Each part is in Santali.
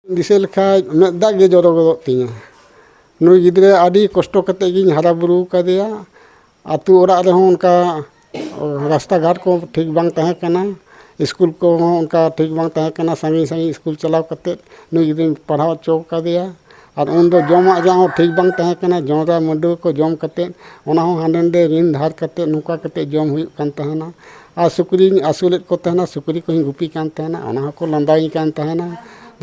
दिसे लेखाय में दाग गे जरो गदो तिया नुई गिद्रे आदि कष्ट कते गिन हारा बुरु कदेया आतु ओरा रे उनका रास्ता घाट को ठीक बांग तहे कना स्कूल को उनका ठीक बांग तहे कना संगी संगी स्कूल चलाव कते नुई गिद्रे पढ़ाव चो कदेया और उन दो जमा जाओ ठीक बांग तहे कना जोरा मडु को जम कते ओना हो हांडे रिन धार कते नुका कते जम हुई कान तहना आ सुकरी आसुलेत को तहना सुकरी को गुपी कान तहना ओना को लंदाई कान तहना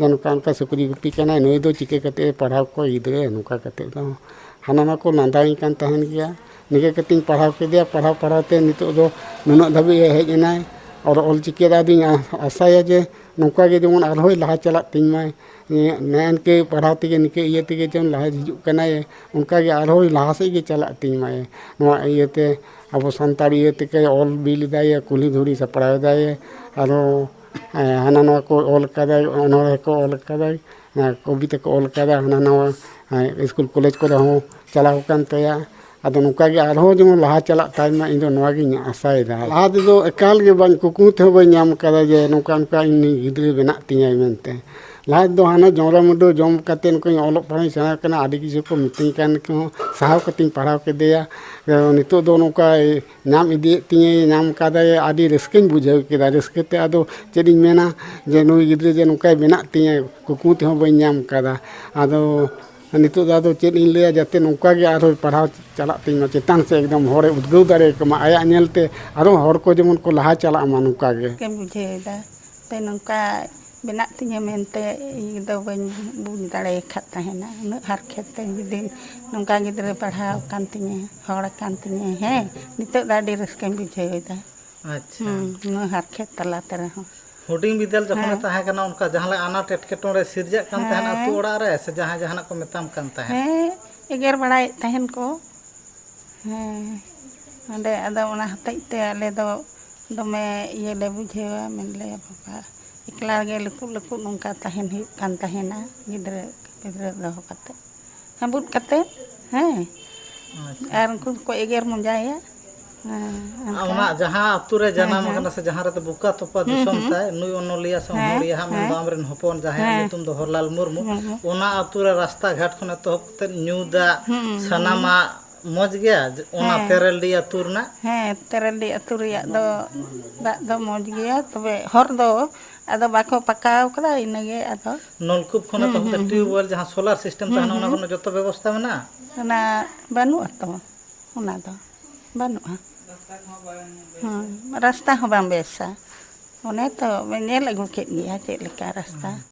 जनका सुकरी गुपी कना नुई दो चिके कते पढ़ाव को गिद्रे नुका कते दो हाना को लंदाई कान तहन गया निके कतिंग पढ़ाव के दिया पढ़ाव ते नितो दो नुना धाबी हेज एनाय और ऑल चिके दादी आशाया जे नौका के जमन आरहोय लहा चला तिन माय नैन के पढ़ाव ते निके इये ते जन लहा हिजु कनाय उनका के आरहोय लहा से के चला तिन माय नोआ इये ते अब संताड़ी इये ते ऑल बिल दाय कुली धुरी सपड़ाय दाय आरो हाना नोआ को ऑल कदाय ओनोरे को ऑल कदाय कविता को ऑल कदाय हाना नोआ स्कूल कॉलेज को हो चलाव कान तया आदो नुका के आरो जमन लहा चला ताइमा इन दो नोआ गिन आशायदा लहा दो एकाल गे बाñ कुकु थे बाñ नाम कदा जे नुका नुका इनी गिद्रे बेना तिया मेनते लहा दो हाना जोरा मुडो जम कते नुका ऑल पढ़ाई सेना कना आदि किछु को मिटिंग कान को साहाव कतिं पढ़ाव के देया नितो दो नुका नाम इदि तिया नाम कदा आदि रस्किन बुझाव केदा रस्कते आदो चेदिं मेना जे नुई गिद्रे जे नुका बेना तिया कुकु थे बाñ नाम कदा आदो नितो दादो चेद इन लिया जाते नौका के आरो पढ़ाव चला तीन चेतान से एकदम हरे उद्गव दारे कमा आया नेलते आरो हर को जमन को लहा चला मा नौका के केम बुझेदा ते नौका बेना तिया मेनते दो बाñ बुझ दाड़े खाता है ना उन हर खेते दिन नौका गिद्रे पढ़ाव कान तिया हर कान तिया है नितो दाडी रस्केम बुझेदा अच्छा न हर खेत तला तरह हुडिंग बिदल जखन ताहे कना उनका जहां आनाट एटकेटोरे सिरजा कान तहन अतु ओड़ा रे से जहां जहां को मेताम कान तहन एगेर बड़ाय तहन को अंडे अदा ओना हतैते आले दो दमे ये ले बुझेवा मेन ले बाबा एकला गे लकु लकु नोंका तहन हुई कान तहना गिद्रे गिद्रे दो कते हबुत कते आर उनको को एगेर मंजाया ओना जहां अतु रे जन्म कना से जहां रे तो बुका तोपा दिसम ताय नुई ओनलिया से होरिया हम बाम रे हपन जहां नितुम दो हरलाल मुर्मू ओना अतु रे रास्ता घाट खने तो कते न्यूदा सनामा मज गया ओना तेरलडी अतुरना तेरलडी अतु रिया दो दा दो मज गया तबे हर दो आदो बाको पकाव कदा इनगे आदो नलकूप खने तो ट्यूबवेल जहां सोलर सिस्टम तहना ओना कोनो जतो व्यवस्था मेना ओना बानु अतो ओना दो बानु रास्ता हो बाम बेसा ओने तो मैं नेल अगु के गया चेद लेका रास्ता।